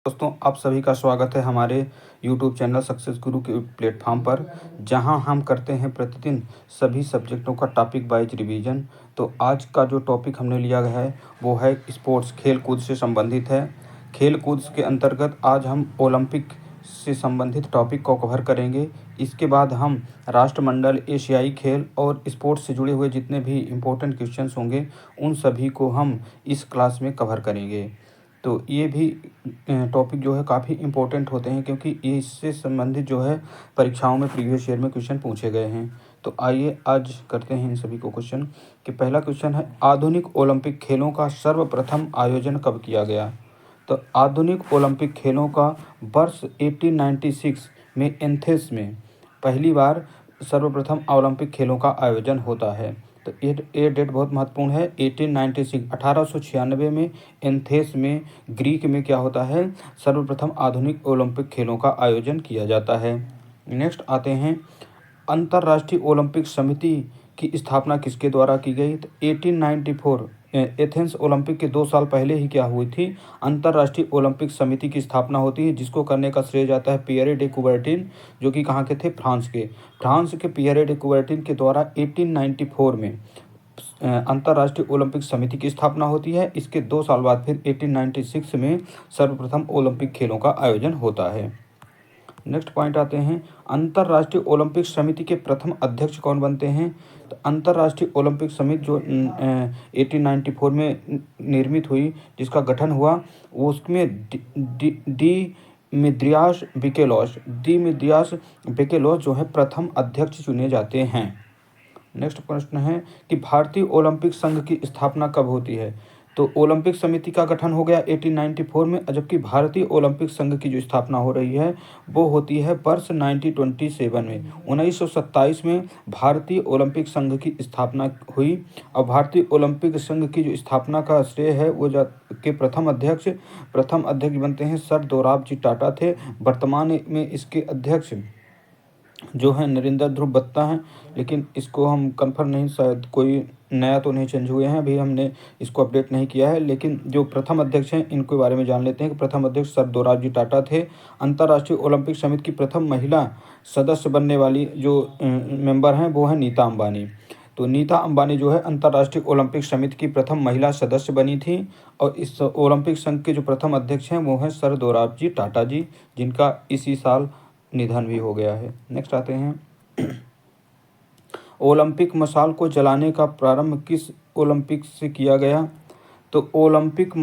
दोस्तों, आप सभी का स्वागत है हमारे YouTube चैनल सक्सेस गुरु के प्लेटफॉर्म पर, जहां हम करते हैं प्रतिदिन सभी सब्जेक्टों का टॉपिक वाइज रिवीजन। तो आज का जो टॉपिक हमने लिया है वो है स्पोर्ट्स, खेल कूद से संबंधित है। खेल कूद के अंतर्गत आज हम ओलंपिक से संबंधित टॉपिक को कवर करेंगे। इसके बाद हम राष्ट्रमंडल, एशियाई खेल और स्पोर्ट्स से जुड़े हुए जितने भी इम्पोर्टेंट क्वेश्चंस होंगे उन सभी को हम इस क्लास में कवर करेंगे। तो ये भी टॉपिक जो है काफ़ी इम्पोर्टेंट होते हैं, क्योंकि इससे संबंधित जो है परीक्षाओं में प्रीवियस ईयर में क्वेश्चन पूछे गए हैं। तो आइए आज करते हैं इन सभी को क्वेश्चन। कि पहला क्वेश्चन है, आधुनिक ओलंपिक खेलों का सर्वप्रथम आयोजन कब किया गया? तो आधुनिक ओलंपिक खेलों का वर्ष 1896 में एथेंस में पहली बार सर्वप्रथम ओलंपिक खेलों का आयोजन होता है। तो ये डेट बहुत महत्वपूर्ण है। 1896 1896 में एथेंस में ग्रीक में क्या होता है, सर्वप्रथम आधुनिक ओलंपिक खेलों का आयोजन किया जाता है। नेक्स्ट आते हैं, अंतर्राष्ट्रीय ओलंपिक समिति की स्थापना किसके द्वारा की गई? तो 1894 एथेंस ओलंपिक के 2 साल पहले ही क्या हुई थी, अंतर्राष्ट्रीय ओलंपिक समिति की स्थापना होती है, जिसको करने का श्रेय जाता है पियरे डे कुबर्टिन, जो कि कहाँ के थे, फ्रांस के पियरे डे कुबर्टिन के द्वारा 1894 में अंतर्राष्ट्रीय ओलंपिक समिति की स्थापना होती है। इसके 2 साल बाद फिर 1896 में सर्वप्रथम ओलंपिक खेलों का आयोजन होता है। नेक्स्ट पॉइंट आते हैं, अंतर्राष्ट्रीय ओलंपिक समिति के प्रथम अध्यक्ष कौन बनते हैं? तो अंतर्राष्ट्रीय ओलंपिक समिति जो 1894 में निर्मित हुई, जिसका गठन हुआ, वो उसमें डिमित्रियास बिकेलॉस जो है प्रथम अध्यक्ष चुने जाते हैं। नेक्स्ट प्रश्न है कि भारतीय ओलंपिक संघ की स्थापना कब होती है? तो ओलंपिक समिति का गठन हो गया 1894 में, जबकि भारतीय ओलंपिक संघ की जो स्थापना हो रही है वो होती है वर्ष 1927 में। 1927 में भारतीय ओलंपिक संघ की स्थापना हुई। और भारतीय ओलंपिक संघ की जो स्थापना का श्रेय है वो के प्रथम अध्यक्ष बनते हैं सर दोराबजी टाटा थे। वर्तमान में इसके अध्यक्ष जो है नरेंद्र ध्रुव बत्ता हैं, लेकिन इसको हम कंफर्म नहीं, शायद कोई नया तो नहीं चेंज हुए हैं, अभी हमने इसको अपडेट नहीं किया है। लेकिन जो प्रथम अध्यक्ष हैं इनके बारे में जान लेते हैं कि प्रथम अध्यक्ष सर दोराबजी टाटा थे। अंतर्राष्ट्रीय ओलंपिक समिति की प्रथम महिला सदस्य बनने वाली जो मेंबर हैं वो हैं नीता अंबानी। तो नीता अंबानी जो है अंतर्राष्ट्रीय ओलंपिक समिति की प्रथम महिला सदस्य बनी थी। और इस ओलंपिक संघ के जो प्रथम अध्यक्ष हैं वो हैं सर दोराबजी टाटा जी, जिनका इसी साल निधन भी हो गया है। नेक्स्ट आते हैं, ओलंपिक मशाल को जलाने का प्रारंभ किस ओलंपिक से किया गया? तो ओलंपिक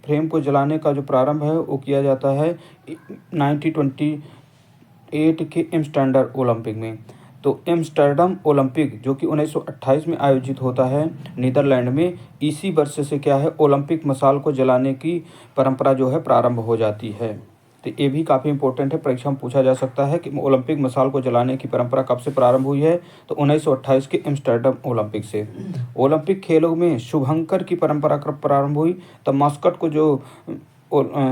फ्लेम को जलाने का जो प्रारंभ है वो किया जाता है 1928 के एम्स्टर्डम ओलंपिक में। तो एम्स्टर्डम ओलंपिक जो कि 1928 में आयोजित होता है नीदरलैंड में, इसी वर्ष से क्या है, ओलंपिक मशाल को जलाने की परंपरा जो है प्रारंभ हो जाती है। तो ये भी काफ़ी इंपॉर्टेंट है, परीक्षा में पूछा जा सकता है कि ओलंपिक मशाल को जलाने की परंपरा कब से प्रारंभ हुई है? तो 1928 के एम्स्टर्डम ओलंपिक से। ओलंपिक खेलों में शुभंकर की परंपरा कब प्रारंभ हुई? तो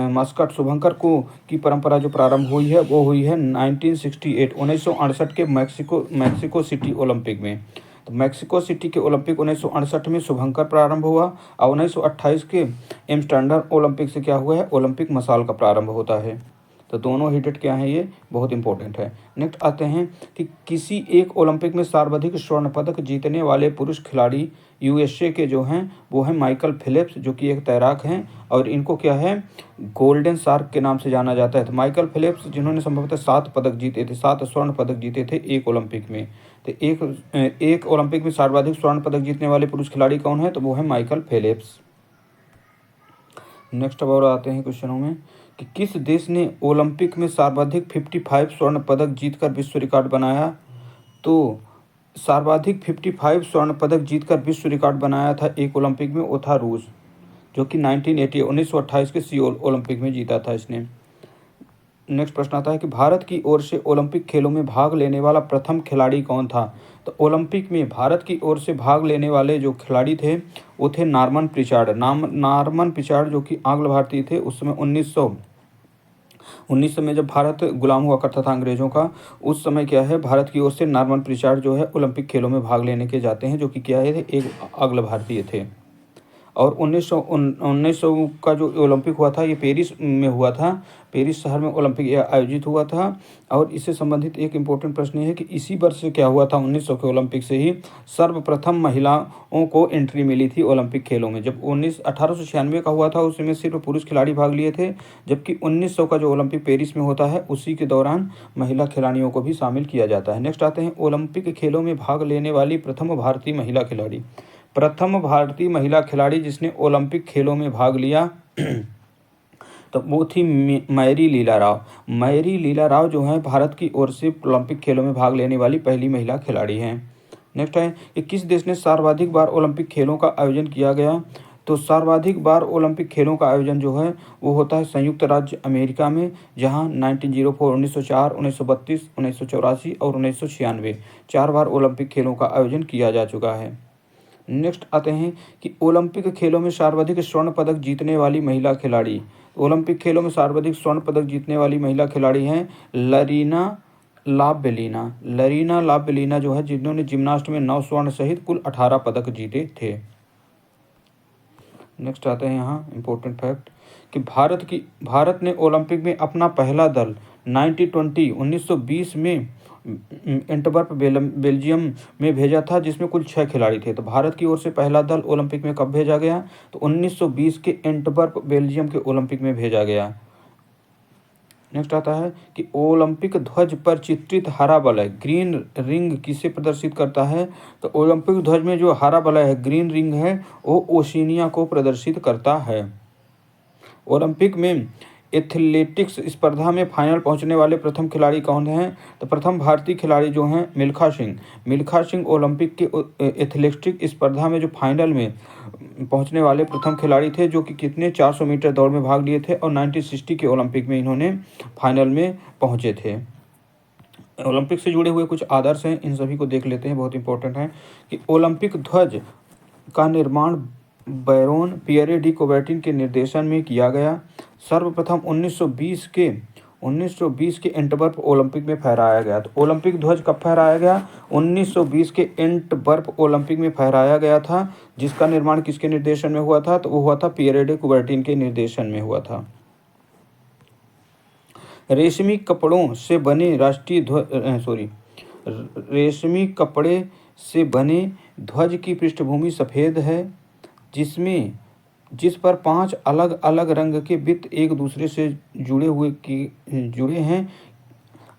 मस्कट शुभंकर को की परंपरा जो प्रारंभ हुई है वो हुई है 1968 के मैक्सिको सिटी ओलंपिक में। तो मैक्सिको सिटी के ओलंपिक 1968 में शुभंकर प्रारंभ हुआ, और 1928 के एम्स्टर्डम ओलंपिक से क्या हुआ है, ओलंपिक मशाल का प्रारंभ होता है। तो दोनों ही डेट क्या हैं, ये बहुत इंपॉर्टेंट है। नेक्स्ट आते हैं कि किसी एक ओलंपिक में सर्वाधिक स्वर्ण पदक जीतने वाले पुरुष खिलाड़ी यूएसए के जो हैं वो हैं माइकल फेल्प्स, जो कि एक तैराक हैं, और इनको क्या है, गोल्डन शार्क के नाम से जाना जाता है। तो माइकल फेल्प्स जिन्होंने संभवतः 7 स्वर्ण पदक जीते थे एक ओलंपिक में। तो एक ओलंपिक में सर्वाधिक स्वर्ण पदक जीतने वाले पुरुष खिलाड़ी कौन है? तो वो है माइकल फेल्प्स। नेक्स्ट अब और आते हैं क्वेश्चनों में कि किस देश ने ओलंपिक में सर्वाधिक 55 स्वर्ण पदक जीतकर विश्व रिकॉर्ड बनाया? तो सर्वाधिक 55 स्वर्ण पदक जीतकर विश्व रिकॉर्ड बनाया था एक ओलंपिक में, वो था रूस, जो कि 1928 के सियोल ओलंपिक में जीता था इसने। नेक्स्ट प्रश्न आता है कि भारत की ओर से ओलंपिक खेलों में भाग लेने वाला प्रथम खिलाड़ी कौन था? तो ओलंपिक में भारत की ओर से भाग लेने वाले जो खिलाड़ी थे वो थे नॉर्मन प्रिचार्ड, जो कि आंग्ल भारतीय थे। उस समय 1900 में जब भारत गुलाम हुआ करता था अंग्रेजों का, उस समय क्या है, भारत की ओर से नॉर्मन प्रिचार्ड जो है ओलंपिक खेलों में भाग लेने के जाते हैं, जो कि क्या है, एक आंग्ल भारतीय थे। और 1900 का जो ओलंपिक हुआ था ये पेरिस में हुआ था। पेरिस शहर में ओलंपिक ये आयोजित हुआ था। और इससे संबंधित एक इम्पोर्टेंट प्रश्न ये है कि इसी वर्ष से क्या हुआ था, 1900 के ओलंपिक से ही सर्वप्रथम महिलाओं को एंट्री मिली थी ओलंपिक खेलों में। जब 1896 का हुआ था उसमें सिर्फ पुरुष खिलाड़ी भाग लिए थे, जबकि 1900 का जो ओलंपिक पेरिस में होता है उसी के दौरान महिला खिलाड़ियों को भी शामिल किया जाता है। नेक्स्ट आते हैं ओलंपिक खेलों में भाग लेने वाली प्रथम भारतीय महिला खिलाड़ी। प्रथम भारतीय महिला खिलाड़ी जिसने ओलंपिक खेलों में भाग लिया तो वो थी मैरी लीला राव। मैरी लीला राव जो है भारत की ओर से ओलंपिक खेलों में भाग लेने वाली पहली महिला खिलाड़ी हैं। नेक्स्ट है कि किस देश ने सर्वाधिक बार ओलंपिक खेलों का आयोजन किया गया। तो सर्वाधिक बार ओलंपिक खेलों का आयोजन जो है वो होता है संयुक्त राज्य अमेरिका में, जहां 1904, 1904, 1932, 1984 और 1996 4 बार ओलंपिक खेलों का आयोजन किया जा चुका है। नेक्स्ट आते हैं कि ओलंपिक खेलों में सर्वाधिक स्वर्ण पदक जीतने वाली महिला खिलाड़ी। ओलंपिक खेलों में सर्वाधिक स्वर्ण पदक जीतने वाली महिला खिलाड़ी हैं लरीना लाबेलिना। लरीना लाबेलिना जो है जिन्होंने जिम्नास्ट में 9 स्वर्ण सहित कुल 18 पदक जीते थे। नेक्स्ट आते हैं यहाँ इम्पोर्टेंट फैक्ट कि भारत ने ओलंपिक में अपना पहला दल 1920 में एंटवर्प बेल्जियम में भेजा था, जिसमें कुल 6 खिलाड़ी थे। तो भारत की ओर से पहला दल ओलंपिक में कब भेजा गया, तो 1920 के एंटवर्प बेल्जियम के ओलंपिक में भेजा गया। नेक्स्ट आता है कि ओलंपिक ध्वज पर चित्रित हरा वलय ग्रीन रिंग किसे प्रदर्शित करता है। तो ओलंपिक ध्वज में जो हरा वलय है, ग्रीन रिंग है, वो ओशिनिया को प्रदर्शित करता है। ओलंपिक में एथलेटिक्स स्पर्धा में फाइनल पहुंचने वाले प्रथम खिलाड़ी कौन हैं। तो प्रथम भारतीय खिलाड़ी जो हैं मिल्खा सिंह। मिल्खा सिंह ओलंपिक के एथलेटिक्स स्पर्धा में जो फाइनल में पहुंचने वाले प्रथम खिलाड़ी थे, जो कि कितने 400 मीटर दौड़ में भाग लिए थे और 1960 के ओलंपिक में इन्होंने फाइनल में पहुंचे थे। ओलंपिक से जुड़े हुए कुछ आदर्श हैं, इन सभी को देख लेते हैं, बहुत इंपॉर्टेंट है कि ओलंपिक ध्वज का निर्माण बैरोन पियरे डी कोबर्टिन के निर्देशन में किया गया। सर्वप्रथम 1920 के एंटवर्प ओलंपिक में फहराया गया। तो ओलंपिक ध्वज कब फहराया गया, 1920 के एंटवर्प ओलंपिक में फहराया गया था, जिसका निर्माण किसके निर्देशन में हुआ था, तो वो हुआ था पियरे डी कोबर्टिन के निर्देशन में हुआ था। रेशमी कपड़ों से बने रेशमी कपड़े से बने ध्वज की पृष्ठभूमि सफ़ेद है, जिस पर 5 अलग अलग रंग के वृत्त एक दूसरे से जुड़े हैं।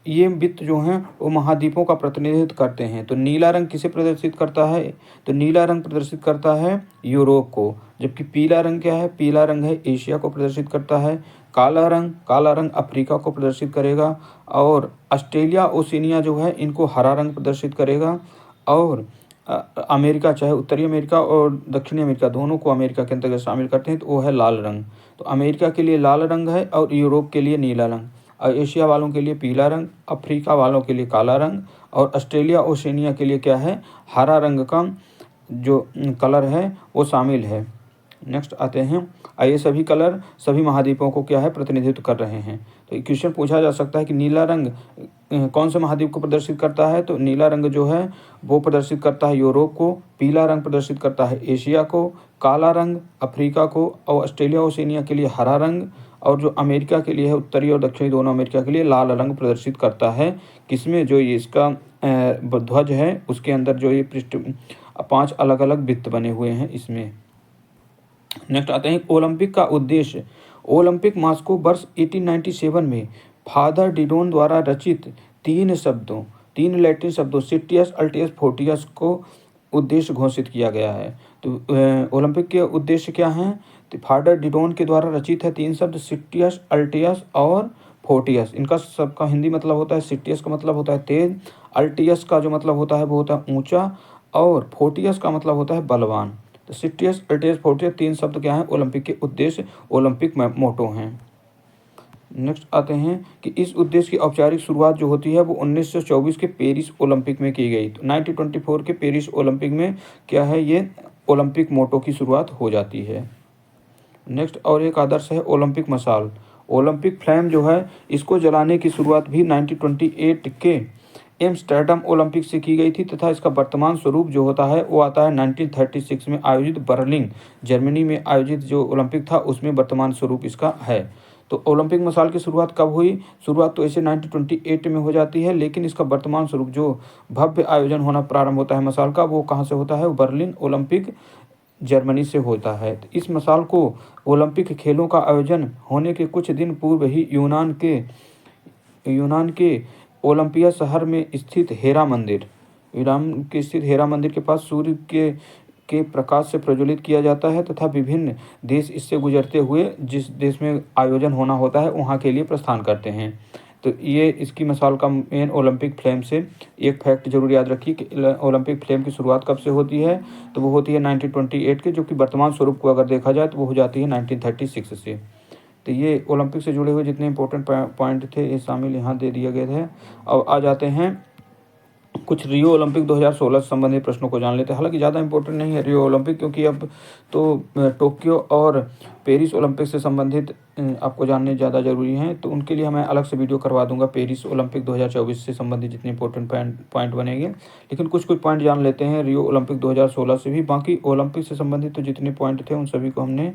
ये वृत्त जो हैं वो महाद्वीपों का प्रतिनिधित्व करते हैं। तो नीला रंग किसे प्रदर्शित करता है, तो नीला रंग प्रदर्शित करता है यूरोप को, जबकि पीला रंग क्या है, पीला रंग है एशिया को प्रदर्शित करता है। काला रंग अफ्रीका को प्रदर्शित करेगा, और ऑस्ट्रेलिया ओशिनिया जो है इनको हरा रंग प्रदर्शित करेगा। और अमेरिका, चाहे उत्तरी अमेरिका और दक्षिणी अमेरिका, दोनों को अमेरिका के अंतर्गत शामिल करते हैं, तो वो है लाल रंग। तो अमेरिका के लिए लाल रंग है और यूरोप के लिए नीला रंग, और एशिया वालों के लिए पीला रंग, अफ्रीका वालों के लिए काला रंग, और ऑस्ट्रेलिया ओशिनिया के लिए क्या है, हरा रंग का जो कलर है वो शामिल है। नेक्स्ट आते हैं, ये सभी कलर सभी महाद्वीपों को क्या है, प्रतिनिधित्व कर रहे हैं। तो क्वेश्चन पूछा जा सकता है कि नीला रंग कौन से महाद्वीप को प्रदर्शित करता है, तो नीला रंग जो है वो प्रदर्शित करता है यूरोप को, पीला रंग प्रदर्शित करता है एशिया को, काला रंग अफ्रीका को, और ऑस्ट्रेलिया ओशिनिया के लिए हरा रंग, और जो अमेरिका के लिए है, उत्तरी और दक्षिणी दोनों अमेरिका के लिए लाल रंग प्रदर्शित करता है। किसमें, जो ये इसका ध्वज है उसके अंदर जो ये 5 अलग अलग वृत्त बने हुए हैं इसमें। नेक्स्ट आते हैं ओलंपिक का उद्देश्य। ओलंपिक मास्को वर्ष 1897 में फादर डिडोन द्वारा रचित 3 लैटिन शब्दों सिटियस, अल्टियस, फोर्टियस को उद्देश्य घोषित किया गया है। तो ओलंपिक के उद्देश्य क्या हैं, तो फादर डिडोन के द्वारा रचित है 3 शब्द सिटियस, अल्टियस और फोर्टियस। इनका सबका हिंदी मतलब होता है, सिटियस का मतलब होता है तेज, अल्टियस का जो मतलब होता है वो होता है ऊंचा, और फोर्टियस का मतलब होता है बलवान। तो सिटियस, अल्टियस, फोर्टियस 3 शब्द क्या हैं, ओलंपिक के उद्देश्य, ओलंपिक मोटो हैं। नेक्स्ट आते हैं कि इस उद्देश्य की औपचारिक शुरुआत जो होती है वो 1924 के पेरिस ओलंपिक में की गई। तो 1924 के पेरिस ओलंपिक में क्या है, ये ओलंपिक मोटो की शुरुआत हो जाती है। नेक्स्ट और एक आदर्श है ओलंपिक मशाल। ओलंपिक फ्लैम जो है इसको जलाने की शुरुआत भी 1928 के एम्स्टर्डम ओलंपिक से की गई थी तथा इसका वर्तमान स्वरूप जो होता है वो आता है 1936 में आयोजित बर्लिन जर्मनी में आयोजित जो ओलंपिक था उसमें वर्तमान स्वरूप इसका है। तो ओलंपिक मसाल की शुरुआत कब हुई? शुरुआत तो ऐसे 1928 में हो जाती है, लेकिन इसका वर्तमान स्वरूप जो भव्य आयोजन होना प्रारंभ होता है मसाल का, वो कहाँ से होता है? वो बर्लिन ओलंपिक जर्मनी से होता है। तो इस मसाल को ओलंपिक खेलों का आयोजन होने के कुछ दिन पूर्व ही यूनान के ओलंपिया शहर में स्थित ईरान के स्थित हेरा मंदिर के पास सूर्य के प्रकाश से प्रज्वलित किया जाता है तथा विभिन्न देश इससे गुजरते हुए जिस देश में आयोजन होना होता है वहाँ के लिए प्रस्थान करते हैं। तो ये इसकी मसाल का मेन ओलंपिक फ्लेम से एक फैक्ट जरूर याद रखिए कि ओलंपिक फ्लेम की शुरुआत कब से होती है? तो वो होती है 1928 के, जो कि वर्तमान स्वरूप को अगर देखा जाए तो वो हो जाती है 1936 से। तो ये ओलंपिक से जुड़े हुए जितने इंपॉर्टेंट पॉइंट थे ये शामिल यहाँ दे दिए गए थे। अब आ जाते हैं कुछ रियो ओलंपिक 2016 से संबंधित प्रश्नों को जान लेते हैं। हालांकि ज़्यादा इंपॉर्टेंट नहीं है रियो ओलंपिक, क्योंकि अब तो टोक्यो और पेरिस ओलंपिक से संबंधित आपको जानने ज़्यादा ज़रूरी हैं, तो उनके लिए मैं अलग से वीडियो करवा दूंगा पेरिस ओलंपिक 2024 से संबंधित जितने इंपॉर्टेंट पॉइंट बनेंगे। लेकिन कुछ पॉइंट जान लेते हैं रियो ओलंपिक 2016 से भी। बाकी ओलंपिक से संबंधित तो जितने पॉइंट थे उन सभी को हमने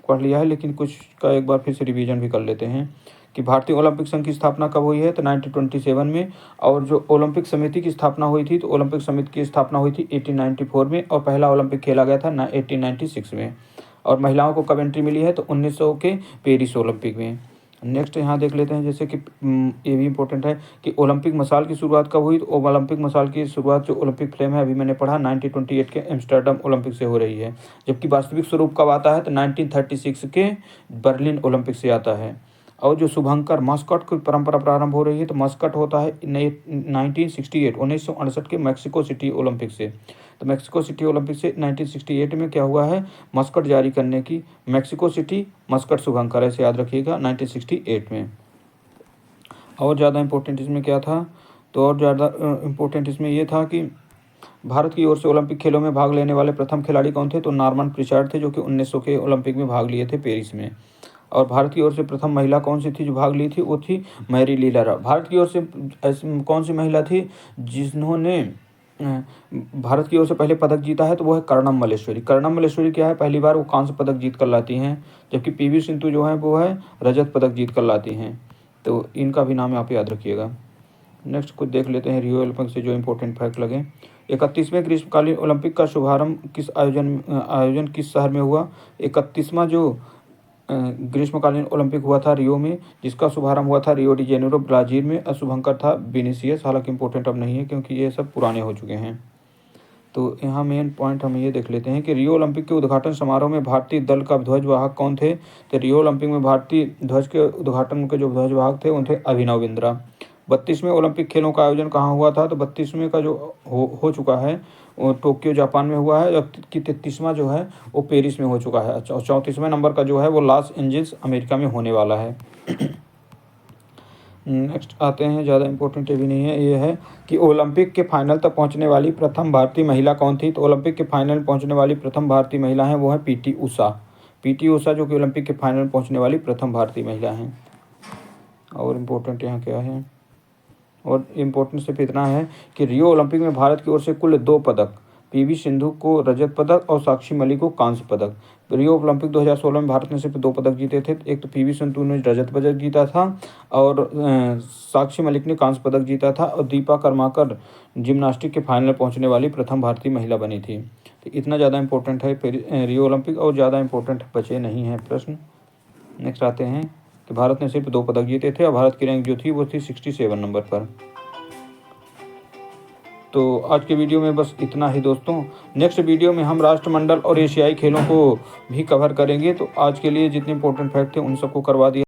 पढ़ लिया है, लेकिन कुछ का एक बार फिर से रिवीजन भी कर लेते हैं कि भारतीय ओलंपिक संघ की स्थापना कब हुई है? तो 1927 में। और जो ओलंपिक समिति की स्थापना हुई थी, तो ओलंपिक समिति की स्थापना हुई थी 1894 में और पहला ओलंपिक खेला गया था 1896 में। और महिलाओं को कब एंट्री मिली है? तो 1900 के पेरिस ओलंपिक में। नेक्स्ट यहाँ देख लेते हैं, जैसे कि ये भी इंपॉर्टेंट है कि ओलंपिक मसाल की शुरुआत कब हुई? तो ओलंपिक मसाल की शुरुआत जो ओलंपिक फ्लेम है अभी मैंने पढ़ा 1928 के एम्स्टर्डम ओलंपिक से हो रही है, जबकि वास्तविक स्वरूप कब आता है? तो 1936 के बर्लिन ओलंपिक से आता है। और जो शुभंकर मस्कट की परंपरा प्रारंभ हो रही है, तो मस्कट होता है 1968 के मैक्सिको सिटी ओलंपिक से। तो मैक्सिको सिटी ओलंपिक से 1968 में क्या हुआ है? मस्कट जारी करने की मैक्सिको सिटी मस्कट शुभंकर, ऐसे याद रखिएगा 1968 में। और ज़्यादा इंपॉर्टेंट इसमें क्या था? तो और ज़्यादा इम्पोर्टेंट इसमें ये था कि भारत की ओर से ओलंपिक खेलों में भाग लेने वाले प्रथम खिलाड़ी कौन थे? तो नॉर्मन प्रिचार्ड थे, जो कि 1900 के ओलंपिक में भाग लिए थे पेरिस में। और भारत की ओर से प्रथम महिला कौन सी थी जो भाग ली थी? वो थी मैरी लीला। भारत की ओर से कौन सी महिला थी जिन्होंने भारत की ओर से पहले पदक जीता है? तो वो है कर्णम मल्लेश्वरी। कर्णम मल्लेश्वरी क्या है? पहली बार वो कांस्य पदक जीत कर लाती हैं, जबकि पीवी सिंधु जो है वो है रजत पदक जीत कर लाती हैं। तो इनका भी नाम आप याद रखिएगा। नेक्स्ट कुछ देख लेते हैं रियो ओलंपिक से जो इम्पोर्टेंट फैक्ट लगे। 31वें ग्रीष्मकालीन ओलंपिक का शुभारंभ किस आयोजन किस शहर में हुआ? 31वां जो ग्रीष्मकालीन ओलंपिक हुआ था रियो में, जिसका शुभारंभ हुआ था रियो डी जेनेरो ब्राजील में। शुभंकर था विनीसियस। हालांकि इंपॉर्टेंट अब नहीं है क्योंकि ये सब पुराने हो चुके हैं। तो यहाँ मेन पॉइंट हम ये देख लेते हैं कि रियो ओलंपिक के उद्घाटन समारोह में भारतीय दल का ध्वजवाहक कौन थे? तो रियो ओलंपिक में भारतीय ध्वज के उद्घाटन के जो ध्वजवाहक थे उन थे अभिनव बिंद्रा। 32वें ओलंपिक खेलों का आयोजन कहाँ हुआ था? तो 32वें का जो हो चुका है वो टोक्यो जापान में हुआ है, जबकि 33वां जो है वो पेरिस में हो चुका है। और 34वें नंबर का जो है वो लॉस एंजल्स अमेरिका में होने वाला है। नेक्स्ट आते हैं, ज़्यादा इंपॉर्टेंट भी नहीं है, ये है कि ओलंपिक के फाइनल तक पहुंचने वाली प्रथम भारतीय महिला कौन थी? तो ओलंपिक के फाइनल पहुंचने वाली प्रथम भारतीय महिला है वो है पीटी उषा। पीटी उषा जो कि ओलंपिक के फाइनल पहुंचने वाली प्रथम भारतीय महिला हैं। और इम्पोर्टेंट यहाँ क्या है? और इम्पोर्टेंट सिर्फ इतना है कि रियो ओलंपिक में भारत की ओर से कुल 2 पदक, पीवी सिंधु को रजत पदक और साक्षी मलिक को कांस्य पदक। रियो ओलंपिक 2016 में भारत ने सिर्फ 2 पदक जीते थे। एक तो पीवी सिंधु ने रजत पदक जीता था और साक्षी मलिक ने कांस्य पदक जीता था। और दीपा कर्माकर जिम्नास्टिक के फाइनल पहुंचने वाली प्रथम भारतीय महिला बनी थी। तो इतना ज़्यादा इंपॉर्टेंट है रियो ओलंपिक, और ज़्यादा इंपॉर्टेंट बचे नहीं हैं प्रश्न। नेक्स्ट आते हैं कि भारत ने सिर्फ 2 पदक जीते थे और भारत की रैंक जो थी वो थी 67 नंबर पर। तो आज के वीडियो में बस इतना ही दोस्तों। नेक्स्ट वीडियो में हम राष्ट्रमंडल और एशियाई खेलों को भी कवर करेंगे। तो आज के लिए जितने इंपॉर्टेंट फैक्ट थे उन सबको करवा दिया।